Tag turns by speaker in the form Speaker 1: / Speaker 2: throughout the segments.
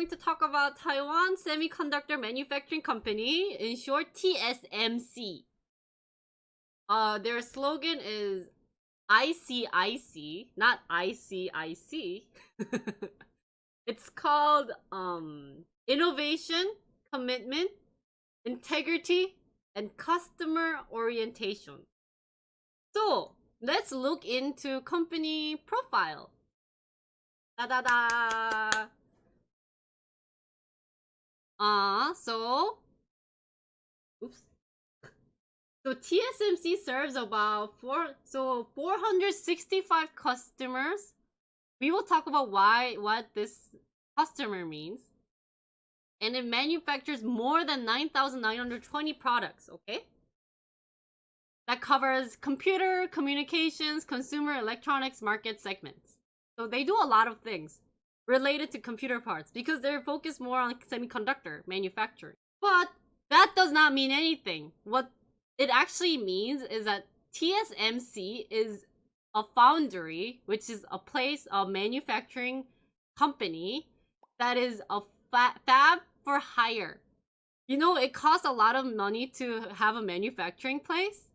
Speaker 1: going to talk about Taiwan Semiconductor Manufacturing Company, in short TSMC. Their slogan is ICIC, not ICIC. It's called Innovation, Commitment, Integrity, and Customer Orientation. So, let's look into company profile. Da-da-da! Oops. So TSMC serves about 465 customers. We will talk about what this customer means. And it manufactures more than 9,920 products, okay? That covers computer, communications, consumer electronics market segments. So they do a lot of things related to computer parts because they're focused more on semiconductor manufacturing. But that does not mean anything. What it actually means is that TSMC is a foundry, which is a place, a manufacturing company that is a fab for hire. You know, it costs a lot of money to have a manufacturing place.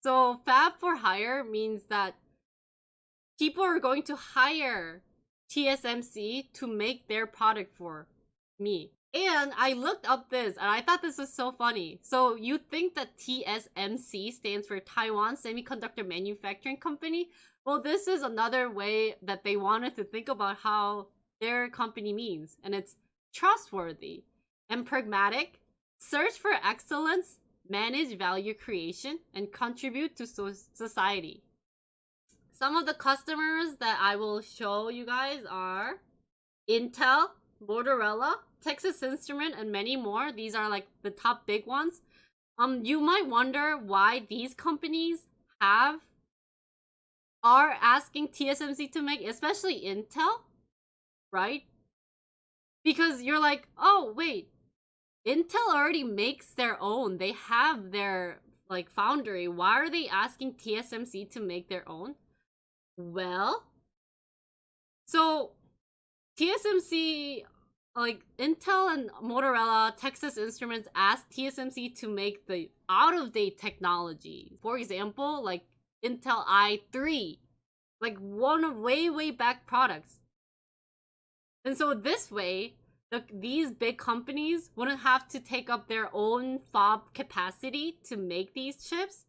Speaker 1: So fab for hire means that people are going to hire TSMC to make their product for me. And I looked up this and I thought this was so funny. So you think that TSMC stands for Taiwan Semiconductor Manufacturing Company? Well, this is another way that they wanted to think about how their company means. And it's trustworthy and pragmatic, search for excellence, manage value creation, and contribute to society. Some of the customers that I will show you guys are Intel, Motorola, Texas Instrument, and many more. These are like the top big ones. You might wonder why these companies are asking TSMC to make, especially Intel, right? Because you're like, oh wait, Intel already makes their own. They have their like foundry. Why are they asking TSMC to make their own? Well, so TSMC, like Intel and Motorola, Texas Instruments asked TSMC to make the out-of-date technology. For example, like Intel i3, like one of way back products. And so this way, these big companies wouldn't have to take up their own fab capacity to make these chips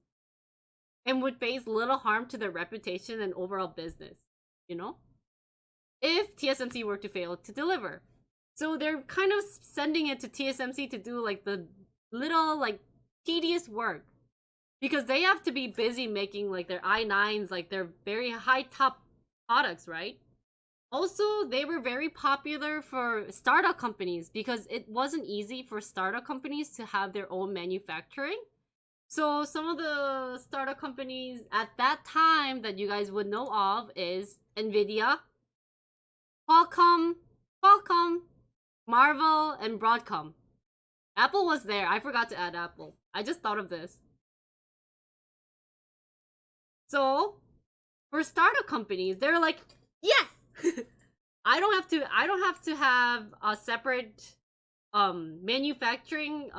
Speaker 1: and would face little harm to their reputation and overall business, you know? If TSMC were to fail to deliver. So they're kind of sending it to TSMC to do like the little like tedious work because they have to be busy making like their i9s, like their very high top products, right? Also, they were very popular for startup companies because it wasn't easy for startup companies to have their own manufacturing. So some of the startup companies at that time that you guys would know of is Nvidia, Qualcomm, Marvel, and Broadcom. Apple was there. I forgot to add Apple. I just thought of this. So, for startup companies, they're like, yes! I don't have to have a separate manufacturing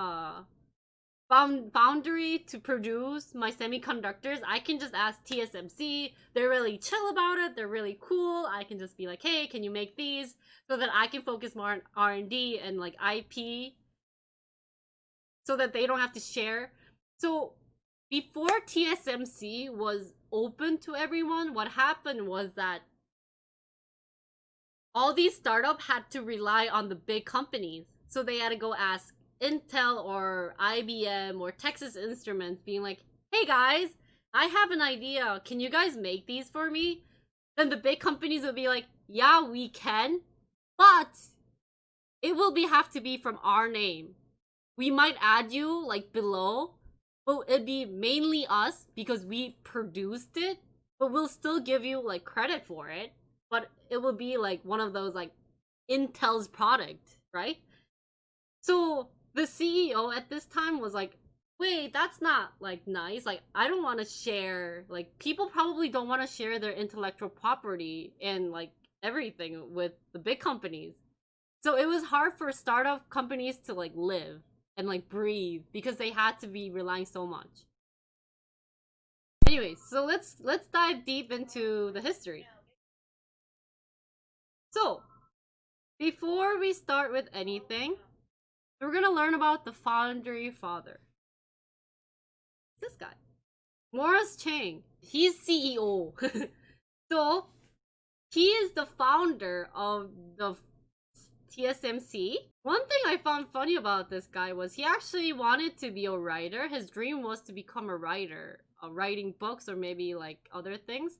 Speaker 1: foundry to produce my semiconductors. I can just ask TSMC. They're really chill about it. They're really cool. I can just be like, hey, can you make these so that I can focus more on R&D and like IP so that they don't have to share. So before TSMC was open to everyone, what happened was that all these startups had to rely on the big companies. So they had to go ask Intel or IBM or Texas Instruments being like, hey guys, I have an idea. Can you guys make these for me? Then the big companies would be like, yeah, we can, but it will have to be from our name. We might add you like below, but it'd be mainly us because we produced it, but we'll still give you like credit for it. But it will be like one of those like Intel's product, right? So the CEO at this time was like, wait, that's not like nice. Like, I don't want to share, like, people probably don't want to share their intellectual property and like everything with the big companies. So it was hard for startup companies to like live and like breathe because they had to be relying so much. Anyways, so let's dive deep into the history. So, before we start with anything, we're gonna learn about the foundry father. This guy, Morris Chang. He's CEO. So, he is the founder of the TSMC. One thing I found funny about this guy was he actually wanted to be a writer. His dream was to become a writer, writing books or maybe like other things.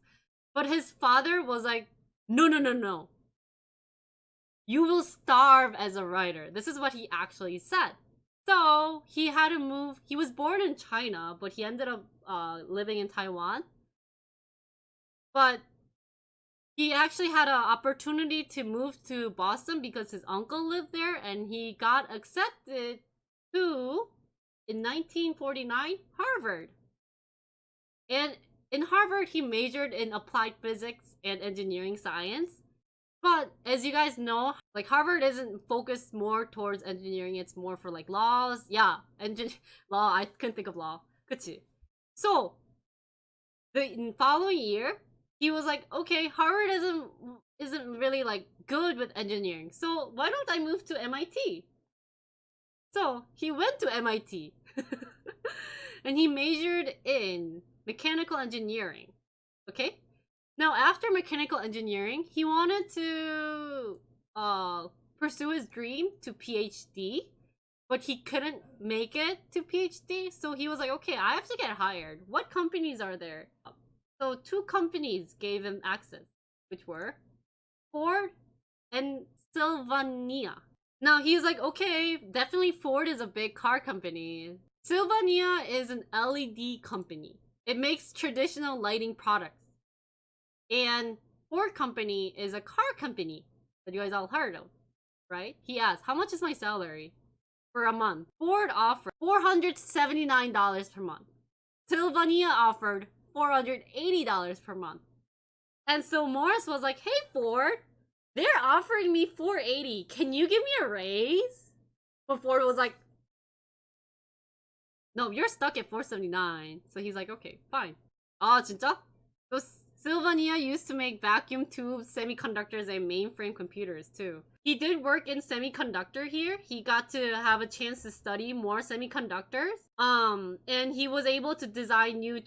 Speaker 1: But his father was like, no, no, no, no. You will starve as a writer. This is what he actually said. So he had to move. He was born in China, but he ended up living in Taiwan. But he actually had an opportunity to move to Boston because his uncle lived there, and he got accepted to, in 1949, Harvard. And in Harvard, he majored in applied physics and engineering science. But as you guys know, like Harvard isn't focused more towards engineering, it's more for like laws. Yeah, law, I couldn't think of law. 그치? So, the following year, he was like, okay, Harvard isn't really like good with engineering, so why don't I move to MIT? So he went to MIT and he majored in mechanical engineering. Okay, now after mechanical engineering, he wanted to pursue his dream to PhD, but he couldn't make it to PhD, so he was like, okay, I have to get hired. What companies are there? So 2 companies gave him access, which were Ford and Sylvania. Now he's like, okay, definitely Ford is a big car company. Sylvania is an LED company. It makes traditional lighting products. And Ford company is a car company that you guys all heard of, right? He asked, how much is my salary for a month? Ford offered $479 per month. Sylvania offered $480 per month. And so Morris was like, hey Ford, they're offering me $480. Can you give me a raise? But Ford was like, no, you're stuck at $479. So he's like, okay, fine. 아, 진짜? So Sylvania used to make vacuum tubes, semiconductors, and mainframe computers too. He did work in semiconductor here. He got to have a chance to study more semiconductors. And he was able to design new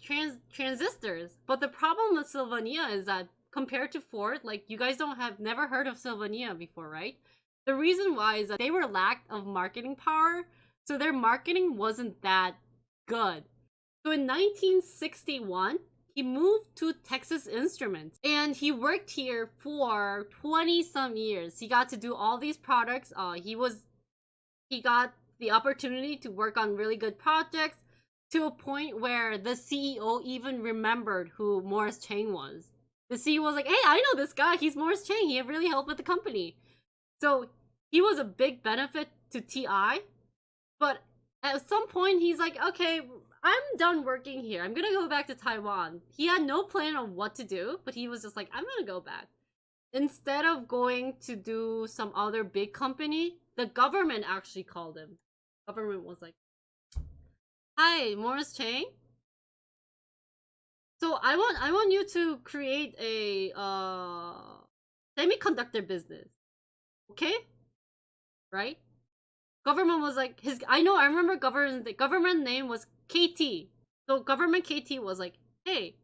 Speaker 1: transistors. But the problem with Sylvania is that compared to Ford, like you guys never heard of Sylvania before, right? The reason why is that they were lacked of marketing power, so their marketing wasn't that good. So in 1961, he moved to Texas Instruments and he worked here for 20 some years. He got to do all these products. He got the opportunity to work on really good projects to a point where the CEO even remembered who Morris Chang was. The CEO was like, hey, I know this guy. He's Morris Chang. He really helped with the company. So he was a big benefit to TI. But at some point, he's like, okay, I'm done working here. I'm gonna go back to Taiwan. He had no plan on what to do, but he was just like, I'm gonna go back. Instead of going to do some other big company, the government actually called him. Government was like, hi, Morris Chang. So I want you to create a semiconductor business. Okay? Right? Government was like, I remember the government name was KT. So government KT was like, hey,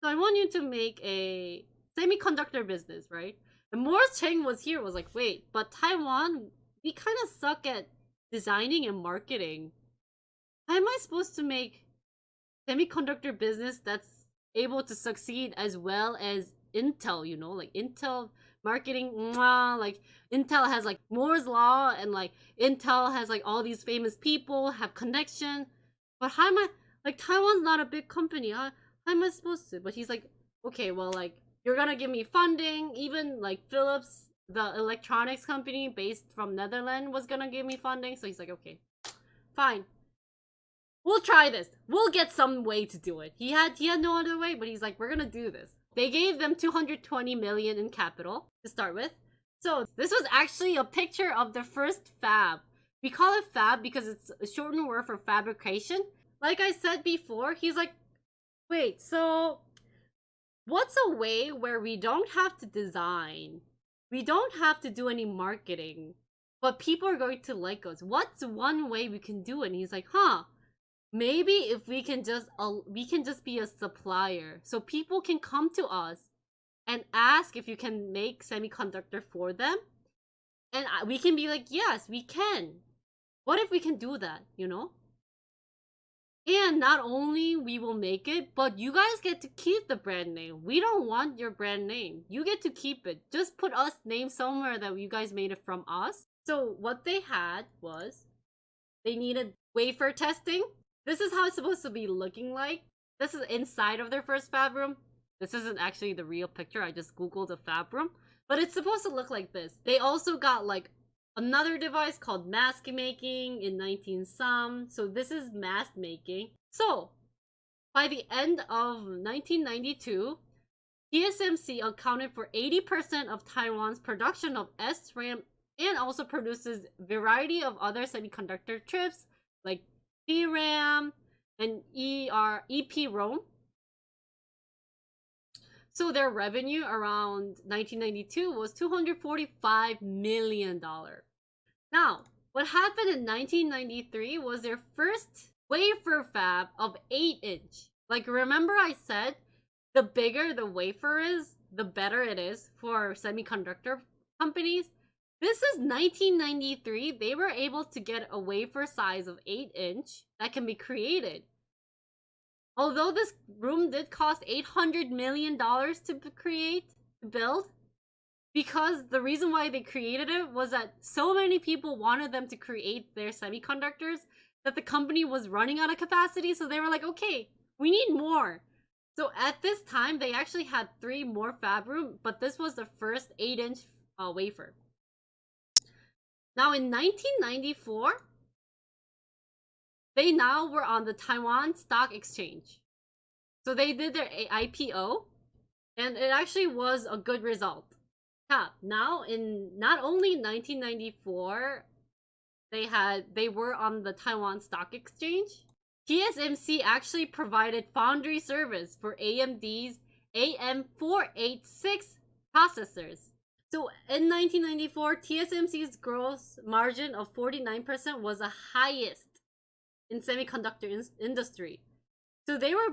Speaker 1: so I want you to make a semiconductor business, right? And Morris Chang was like, wait, but Taiwan, we kind of suck at designing and marketing. How am I supposed to make semiconductor business that's able to succeed as well as Intel, you know? Like Intel marketing, like Intel has like Moore's law, and like Intel has like all these famous people, have connection. But how am I, like Taiwan's not a big company, how am I supposed to? But he's like, okay, well, like you're gonna give me funding. Even like Philips, the electronics company based from Netherlands, was gonna give me funding. So he's like, okay, fine, we'll try this. We'll get some way to do it. He had no other way, but he's like, we're gonna do this. They gave them 220 million in capital to start with. So this was actually a picture of the first fab. We call it fab because it's a shortened word for fabrication. Like I said before, he's like, wait, so what's a way where we don't have to design? We don't have to do any marketing, but people are going to like us. What's one way we can do it? And he's like, maybe if we can just be a supplier. So people can come to us and ask if you can make semiconductor for them. And we can be like, yes, we can. What if we can do that, you know? And not only we will make it, but you guys get to keep the brand name. We don't want your brand name. You get to keep it. Just put us name somewhere that you guys made it from us. So what they had was they needed wafer testing. This is how it's supposed to be looking like. This is inside of their first fab room. This isn't actually the real picture. I just googled a fab room. But it's supposed to look like this. They also got like another device called mask making in 19 some. So this is mask making. So by the end of 1992, TSMC accounted for 80% of Taiwan's production of SRAM and also produces a variety of other semiconductor chips like DRAM and EPROM. So their revenue around 1992 was $245 million. Now, what happened in 1993 was their first wafer fab of 8-inch. Like, remember I said, the bigger the wafer is, the better it is for semiconductor companies. This is 1993. They were able to get a wafer size of 8-inch that can be created. Although this room did cost $800 million to build, because the reason why they created it was that so many people wanted them to create their semiconductors that the company was running out of capacity, so they were like, okay, we need more. So at this time, they actually had 3 more fab rooms, but this was the first 8-inch wafer. Now in 1994, they now were on the Taiwan Stock Exchange. So they did their IPO, and it actually was a good result. Now in not only 1994, they were on the Taiwan Stock Exchange. TSMC actually provided foundry service for AMD's AM486 processors. So in 1994, TSMC's gross margin of 49% was the highest in semiconductor industry. So they were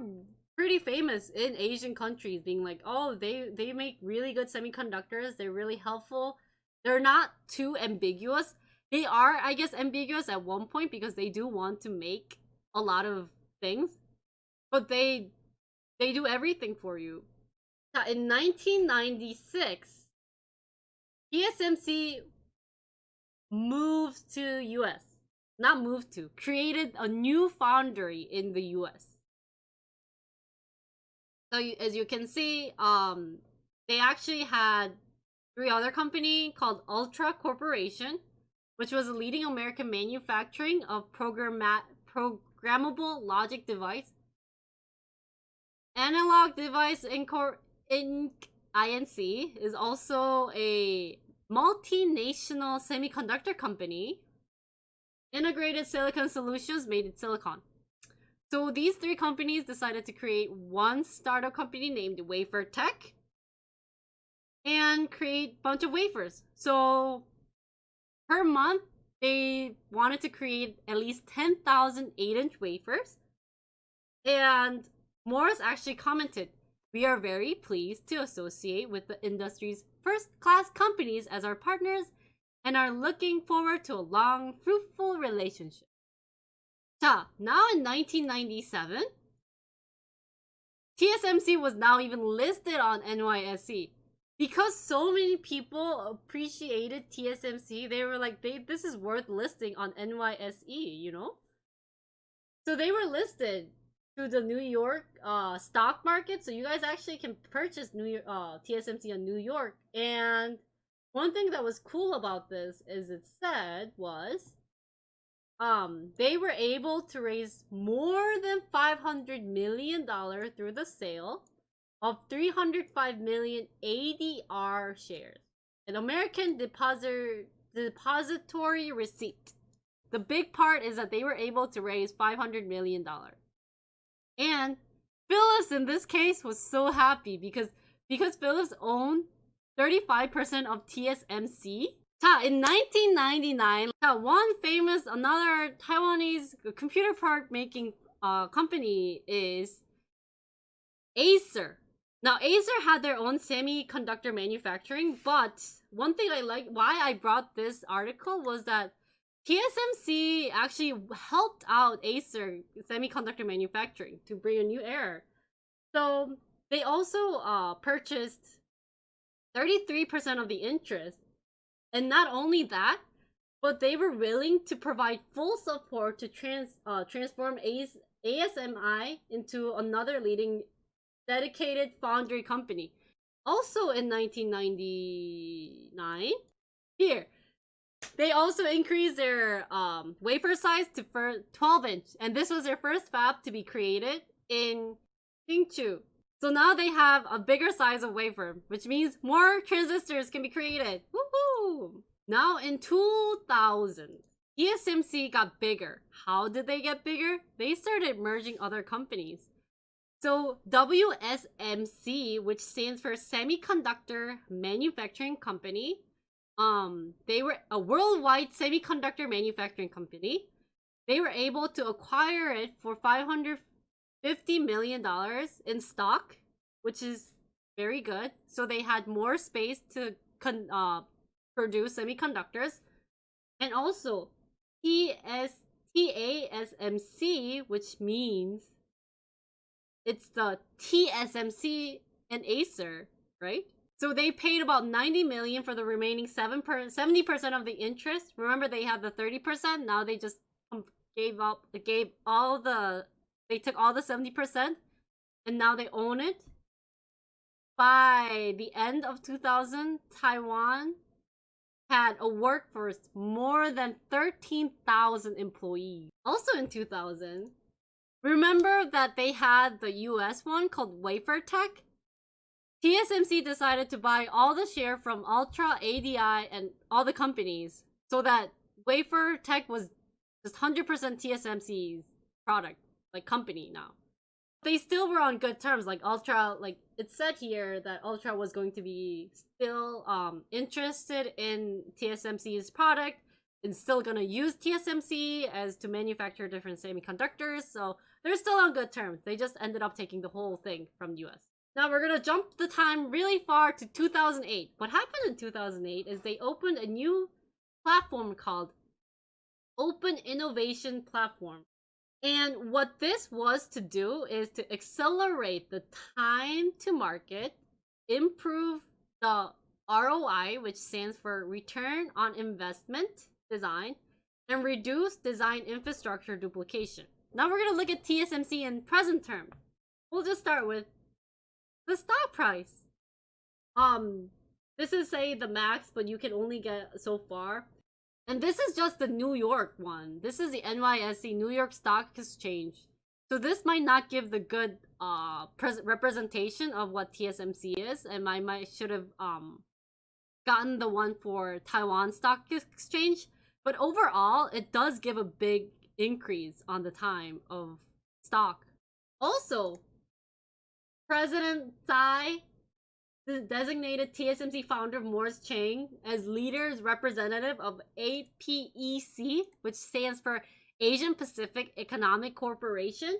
Speaker 1: pretty famous in Asian countries, being like, oh, they make really good semiconductors. They're really helpful. They're not too ambiguous. They are, I guess, ambiguous at one point because they do want to make a lot of things, but they do everything for you. In 1996, TSMC moved to US. Not moved to, created a new foundry in the US. So as you can see, they actually had 3 other companies called Ultra Corporation, which was a leading American manufacturing of programmable logic device. Analog Device Inc. is also a multinational semiconductor company. Integrated Silicon Solutions made in silicon. So these 3 companies decided to create one startup company named Wafer Tech and create a bunch of wafers. So per month, they wanted to create at least 10,000 8-inch wafers. And Morris actually commented, "We are very pleased to associate with the industry's first-class companies as our partners and are looking forward to a long, fruitful relationship." Now in 1997, TSMC was now even listed on NYSE. Because so many people appreciated TSMC, they were like, this is worth listing on NYSE, you know? So they were listed to the New York stock market, so you guys actually can purchase TSMC in New York. And one thing that was cool about this is it said was they were able to raise more than $500 million through the sale of 305 million ADR shares. an American depository receipt. The big part is that they were able to raise $500 million. And Philips in this case was so happy because Philips owned 35% of TSMC. In 1999, another Taiwanese computer part making company is Acer. Now, Acer had their own semiconductor manufacturing, but one thing why I brought this article was that TSMC actually helped out Acer semiconductor manufacturing to bring a new era. So they also purchased 33% of the interest. And not only that, but they were willing to provide full support to transform ASMI into another leading dedicated foundry company. Also in 1999, they also increased their wafer size to 12-inch, and this was their first fab to be created in Hsinchu. So now they have a bigger size of wafer, which means more transistors can be created. Woohoo! Now in 2000, TSMC got bigger. How did they get bigger? They started merging other companies. So WSMC, which stands for Semiconductor Manufacturing Company, they were a worldwide semiconductor manufacturing company. They were able to acquire it for $550 million in stock, which is very good. So they had more space to produce semiconductors. And also TASMC, which means it's the TSMC and Acer, right? So they paid about $90 million for the remaining 70% of the interest. Remember, they had the 30%. Now they just they took all the 70%, and now they own it. By the end of 2000, Taiwan had a workforce more than 13,000 employees. Also in 2000, remember that they had the US one called Wafer Tech? TSMC decided to buy all the share from Ultra, ADI, and all the companies so that Wafer Tech was just 100% TSMC's product, like company now. They still were on good terms, like Ultra, like it said here that Ultra was going to be still interested in TSMC's product and still gonna use TSMC as to manufacture different semiconductors, so they're still on good terms. They just ended up taking the whole thing from the US. Now we're gonna jump the time really far to 2008. What happened in 2008 is they opened a new platform called Open Innovation Platform. And what this was to do is to accelerate the time to market, improve the ROI, which stands for Return on Investment Design, and reduce design infrastructure duplication. Now we're gonna look at TSMC in present term. We'll just start with the stock price. This is say the max, but you can only get so far. And this is just the New York one. This is the NYSE, New York Stock Exchange. So this might not give the good representation of what TSMC is, and I might should have gotten the one for Taiwan Stock Exchange. But overall, it does give a big increase on the time of stock. Also, President Tsai designated TSMC founder Morris Chang as leaders representative of APEC, which stands for Asian Pacific Economic Corporation,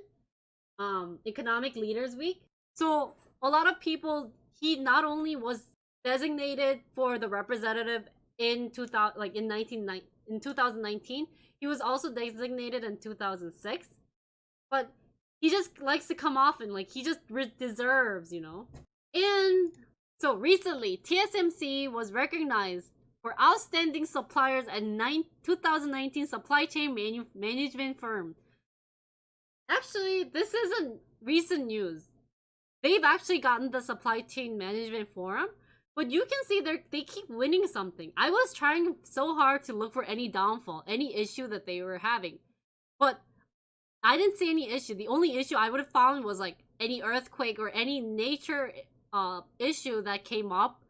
Speaker 1: Economic Leaders Week. So a lot of people, he not only was designated for the representative in 2019, he was also designated in 2006. But he just likes to come often, like he just deserves, you know. And so recently, TSMC was recognized for outstanding suppliers at 2019 Supply Chain Management Firm. Actually, this isn't recent news. They've actually gotten the Supply Chain Management Forum, but you can see they keep winning something. I was trying so hard to look for any downfall, any issue that they were having, but I didn't see any issue. The only issue I would have found was like any earthquake or any nature issue that came up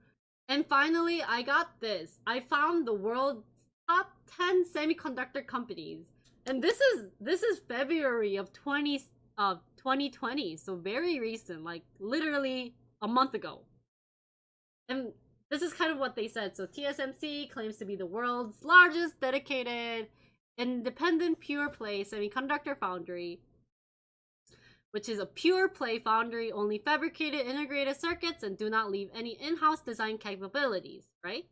Speaker 1: And finally, I got this. I found the world's top 10 semiconductor companies. And this is February of 2020, so very recent, like literally a month ago. And this is kind of what they said. So TSMC claims to be the world's largest dedicated independent pure play semiconductor foundry, which is a pure play foundry, only fabricated integrated circuits and do not leave any in-house design capabilities, right?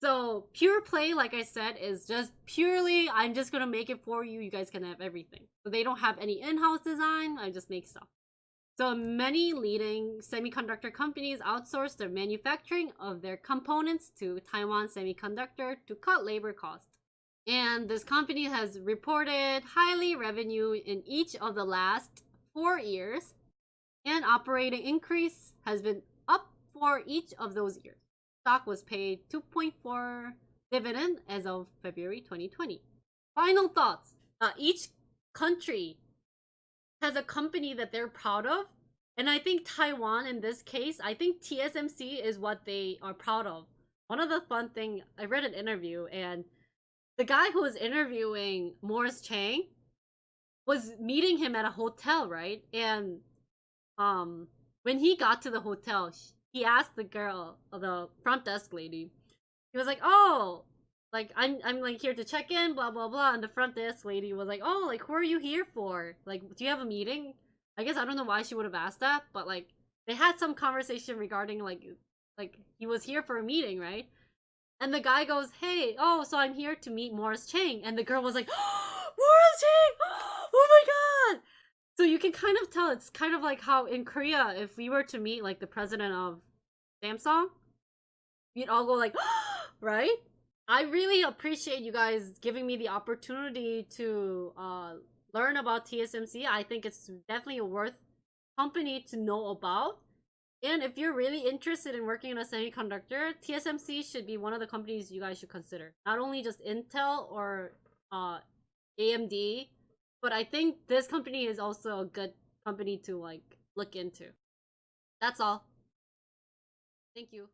Speaker 1: So pure play, like I said, is just purely I'm just gonna make it for you. You guys can have everything. So they don't have any in-house design. I just make stuff. So many leading semiconductor companies outsource their manufacturing of their components to Taiwan Semiconductor to cut labor costs. And this company has reported highly revenue in each of the last 4 years, and operating increase has been up for each of those years. Stock was paid 2.4 dividend as of February 2020. Final thoughts. Each country has a company that they're proud of. And I think Taiwan, in this case, I think TSMC is what they are proud of. One of the fun thing, I read an interview, and the guy who was interviewing Morris Chang was meeting him at a hotel, right? And when he got to the hotel, he asked the girl, the front desk lady, he was like, "Oh, like I'm like here to check in, blah blah blah." And the front desk lady was like, "Oh, like who are you here for? Like, do you have a meeting?" I guess I don't know why she would have asked that, but like they had some conversation regarding like he was here for a meeting, right? And the guy goes, "Hey, oh, so I'm here to meet Morris Chang." And the girl was like, "Oh, Morris Chang! Oh my god!" So you can kind of tell it's kind of like how in Korea, if we were to meet like the president of Samsung, we'd all go like, right? I really appreciate you guys giving me the opportunity to learn about TSMC. I think it's definitely a worth company to know about. And if you're really interested in working in a semiconductor, TSMC should be one of the companies you guys should consider. Not only just Intel or AMD, but I think this company is also a good company to like look into. That's all. Thank you.